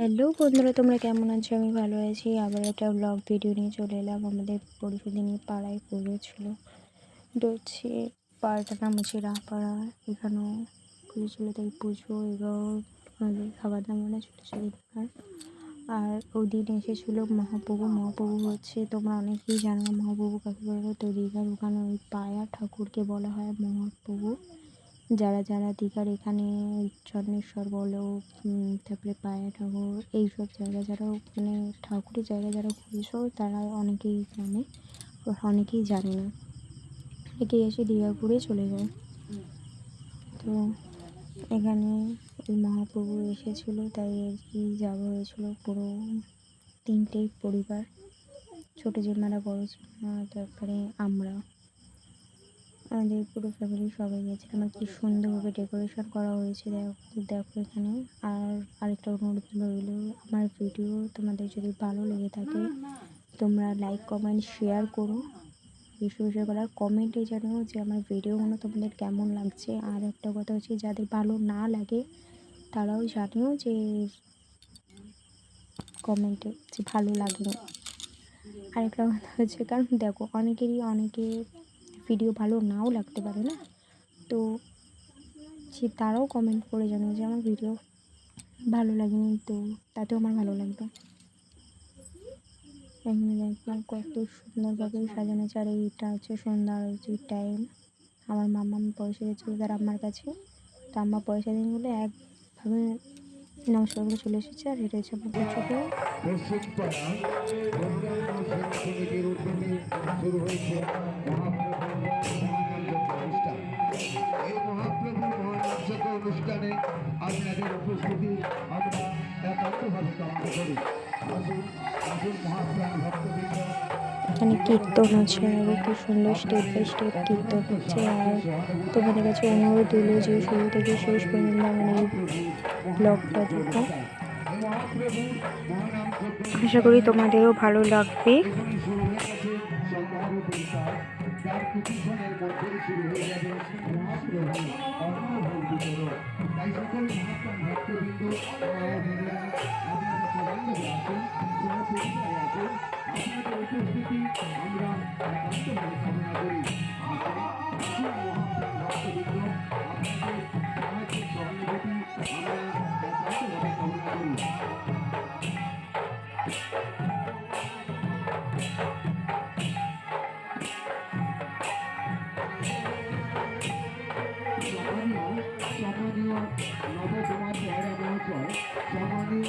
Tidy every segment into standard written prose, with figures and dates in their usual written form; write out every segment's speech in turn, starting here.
Hello বন্ধুরা, তোমরা কেমন আছো? আমি ভালো আছি। আবার একটা ব্লগ ভিডিও নিয়ে চলে এলাম। আমাদের পরশুদিনই পাড়ায় পুজো ছিল। এটা হচ্ছে পাড়াটার নাম হচ্ছে রাপাড়া। এখানেও পুজো ছিল, তাই পুজো এবং খাবার দাবার ছিল সেদিনকার। আর ওই দিন এসেছিলো মহাপ্রভু। মহাপ্রভু হচ্ছে, তোমরা অনেকেই জানো মহাপ্রভু কাকে বলে। তো দীঘার ওখানে ওই পায়া ঠাকুরকে বলা হয় মহাপ্রভু। যারা যারা দীঘার এখানে চন্দ্রেশ্বর বলো, তারপরে পায়া ঠাকুর, এইসব জায়গা যারা মানে ঠাকুরের জায়গা যারা ঘুরেছো তারা অনেকেই জানে, অনেকেই জানে না। অনেকেই এসে দীঘা ঘুরে চলে যায়। তো এখানে এই মহাপ্রভু এসেছিলো, তাই আর কি যাওয়া হয়েছিলো পুরো 3টে পরিবার, ছোটো জেম্মারা, বড়ো জেম্মা, তারপরে আমাদের পুরো ফ্যামিলি সবাই গেছিলাম। আর কি সুন্দরভাবে ডেকোরেশন করা হয়েছে দেখো এখানে। আর আরেকটা অনুরোধ রইল, আমার ভিডিও তোমাদের যদি ভালো লেগে থাকে তোমরা লাইক কমেন্ট শেয়ার করো। বেশি বেশি করে আর কমেন্টে জানিও যে আমার ভিডিওগুলো তোমাদের কেমন লাগছে। আর একটা কথা হচ্ছে, যাদের ভালো না লাগে তারাও জানিও যে কমেন্টে যে ভালো লাগেনি। আরেকটা কথা হচ্ছে, কারণ দেখো অনেকে ভিডিও ভালো নাও লাগতে পারে না, তো তারাও কমেন্ট করে জানায় যে আমার ভিডিও ভালো লাগেনি, তো তাতেও আমার ভালো লাগবে। এখানে দেখলাম কত সুন্দরভাবে সাজানো আছে। আর এইটা হচ্ছে সন্ধ্যা আরতির টাইম। আমার মামা পয়সা দিয়েছিল তার আম্মার কাছে, তো আম্মা পয়সা দিন বলে একভাবে নমস্কার করে চলে এসেছে। আর এটা হচ্ছে আমার ছোটো অনুষ্ঠানে আপনাদের উপস্থিতি আমরা একান্তভাবে কামনা করি। আসুন আসুন মহাপ্রাণ ভক্তবৃন্দ, এখানে কীর্তন হচ্ছে, আরও খুব সুন্দর স্টেপ বাই স্টেপ কীর্তন হচ্ছে। আর তোমাদের কাছে অনুরোধ হলো যে শুরু থেকে শেষ পর্যন্ত আমার এই ব্লগটা দেখো। আশা করি তোমাদেরও ভালো লাগবে। সম্মানীয় নবকুমার পয়রা মহাশয়, সম্মানীয়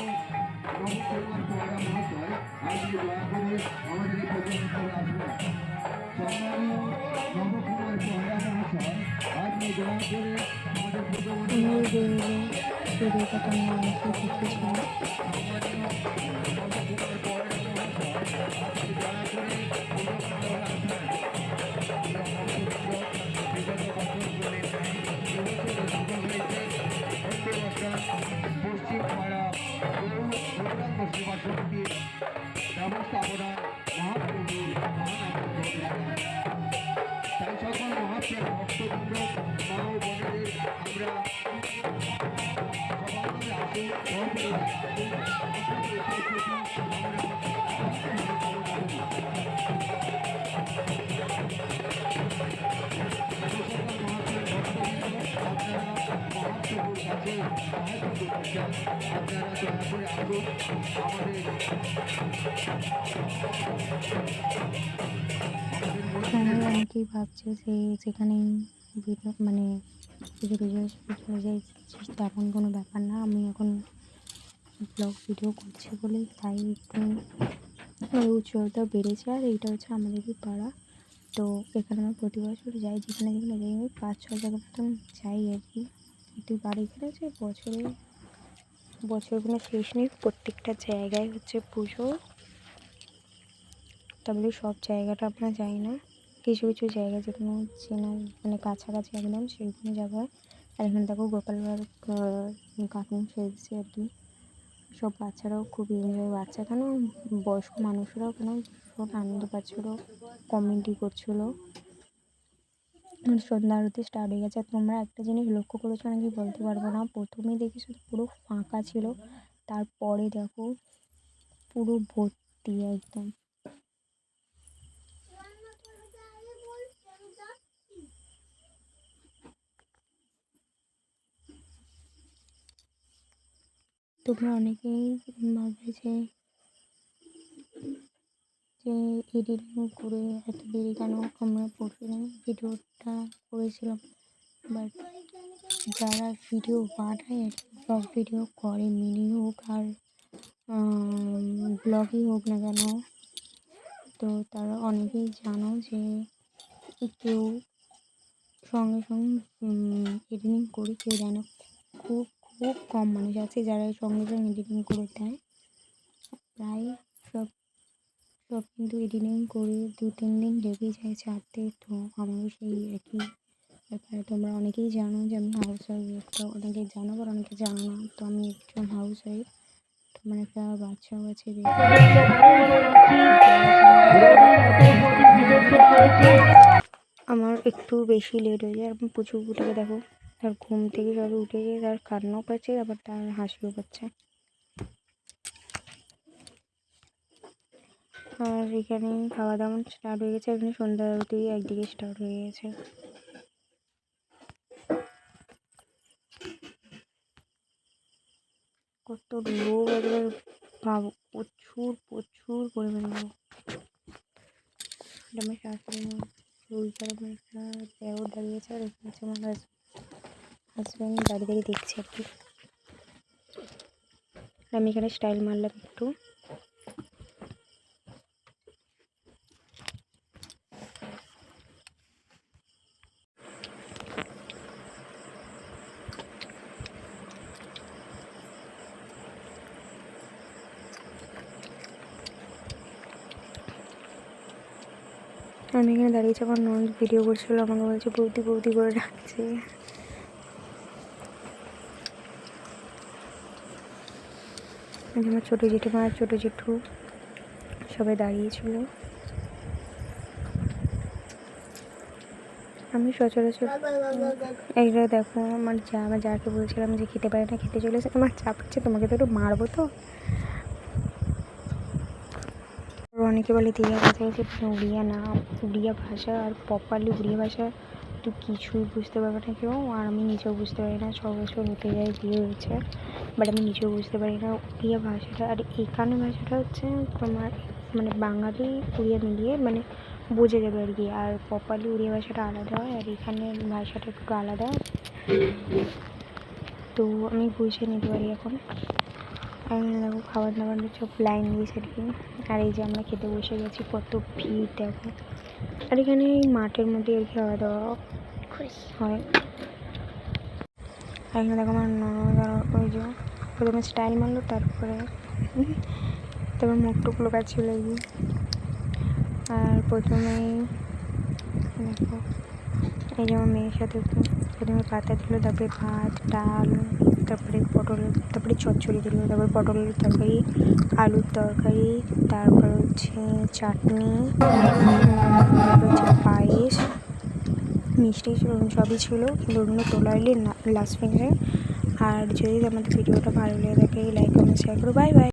নবকুমার পয়রা মহাশয়, আপনি দয়া করে আমাদের এই প্রোগ্রামে আসবেন। সম্মানীয় নবকুমার পয়রা মহাশয়, আপনি দয়া করে আমাদের প্রোগ্রামে ভিডিওটা তোমরা অনেকেই দেখেছো। পশ্চিমপাড়া সেবা সমিতির ব্যবস্থাপনা মহাপ্রভুর তাই সকল মহাপ্রেম ভক্তবৃন্দ, মা ও বোনেদের আমরা অনেকেই ভাবছে যে যেখানে মানে পুজো হয়ে যায় তেমন কোনো ব্যাপার না। আমি এখন ব্লগ ভিডিও করছি বলে তাই একটু উচ্চতা বেড়েছে। আর এইটা হচ্ছে আমাদেরই পাড়া, তো এখানে আমরা প্রতি বছর যাই, যেখানে যেখানে যাই আমি 5-6 জায়গা মতন যাই আর কি। প্রতিবার এখানে যে বছর কোনো শেষ নেই, প্রত্যেকটা জায়গায় হচ্ছে পুজো। তারপরে সব জায়গাটা আমরা যাই না, কিছু কিছু জায়গা যেগুলো চেনা মানে কাছাকাছি একদম সেইখানে যাওয়া হয়। আর এখানে দেখো গোপাল ভাঁড় কার্টুন সেজছে আর কি। সব বাচ্চারাও খুব এনজয়, বাচ্চা কেন বয়স্ক মানুষরাও কেন ভীষণ আনন্দ পাচ্ছিলো, কমেডি করছিলো। সন্ধ্যা আরতি স্টার্ট হয়ে গেছে। আর তোমরা একটা জিনিস লক্ষ্য করেছো নাকি বলতে পারবো না, প্রথমেই দেখি শুধু পুরো ফাঁকা ছিল, তারপরে দেখো পুরো ভর্তি একদম। তোমরা অনেকেই ভাববে যে এডিটিং করে এত দেরি কেন আমরা পরশুদিন ভিডিওটা করেছিলাম, বাট যারা ভিডিও বানায় আর ব্লগ ভিডিও করে, মিনি হোক আর ব্লগই হোক না কেন, তো তারা অনেকেই জানো যে কেউ সঙ্গে সঙ্গে এডিটিং করে কেউ দেয় না। খুব খুব কম মানুষ আছে যারা সঙ্গে সঙ্গে এডিটিং করে দেয়। প্রায় সব কিন্তু এডিটিং করে 2-3 দিন লেগে যায় ছাড়তে। তো আমারও সেই একই ব্যাপার। তোমরা অনেকেই জানো যে আমি হাউস ওয়াইফ, তো অনেকে জানো বা অনেকে জানো না। তো আমি একজন হাউস ওয়াইফ, তোমার একটা বাচ্চাও আছে। আমার একটু বেশি লেট হয়ে যায়। এখন পুচুকুটাকে দেখো, তার ঘুম থেকে সবে উঠেছে, তার কান্নাও পাচ্ছে, আবার তার হাসিও পাচ্ছে। আর এখানে খাওয়া দাওয়া স্টার্ট হয়ে গেছে। এখানে সন্ধ্যা আরতি একদিকে স্টার্ট হয়ে গেছে। কত লোক একবার ভাবো, প্রচুর প্রচুর পরিমাণে লোক। এটা আমার শাশুড়ি মা, ওই কারণে একটা দেওর দাঁড়িয়েছে, আর এখানে হচ্ছে আমার হাজব্যান্ড দাঁড়িয়ে দাঁড়িয়ে দেখছে আর কি। আমি এখানে স্টাইল মারলাম একটু। আমি এখানে দাঁড়িয়েছি, আমার ননদ ভিডিও করছিল, আমাকে বলছে বৌদি বৌদি করে রাখছে। আমার ছোটো জেঠিমা আর ছোটো জেঠু সবাই দাঁড়িয়েছিল। আমি সচরাচর এইটা দেখো, আমার যাকে বলছিলাম যে খেতে পারে না, খেতে চলেছে। আমার চাপ হচ্ছে, তোমাকে তো একটু মারবো। তো অনেকে বলে দিয়া ভাষা আছে, উড়িয়া না, উড়িয়া ভাষা আর প্রপারলি উড়িয়া ভাষা তো কিছুই বুঝতে পারবে না কেউ। আর আমি নিজেও বুঝতে পারি না, 6 বছর হতে যায়, বিয়ে হয়েছে, বাট আমি নিজেও বুঝতে পারি না উড়িয়া ভাষাটা। আর এখানে ভাষাটা হচ্ছে তোমার মানে বাঙালি উড়িয়া মিলিয়ে মানে বোঝা যাবে আর কি। আর প্রপারলি উড়িয়া ভাষাটা আলাদা হয়, আর এখানে ভাষাটা একটু আলাদা, তো আমি বুঝে নিতে পারি এখন। আর দেখো খাবার দাবার সব লাইন দিয়েছে আর কি। আর এই যে আমরা খেতে বসে গেছি, কত ভিড় দেখো। আর এখানে এই মাঠের মধ্যে আর খাওয়া দাওয়া হয়। আর এখানে দেখো আমার ননদ, ওই যে প্রথমে স্টাইল মারলো, তারপরে মুখ টুক লোকাচ্ছিল আর কি। আর প্রথমেই দেখো এই যে আমার মেয়ের সাথে প্রথমে পাতা দিল, তারপরে ভাত ডাল, তারপরে চচ্চড়ি দিল, তারপরে পটলের তরকারি, আলুর তরকারি, তারপর হচ্ছে চাটনি, তারপর হচ্ছে পায়েস, মিষ্টি সবই ছিল, কিন্তু ওগুলো তোলা হলে লাস্ট ফিনিশে। আর যদি আমাদের ভিডিওটা ভালো লেগে থাকে, লাইক কমেন্ট শেয়ার করো। Bye bye.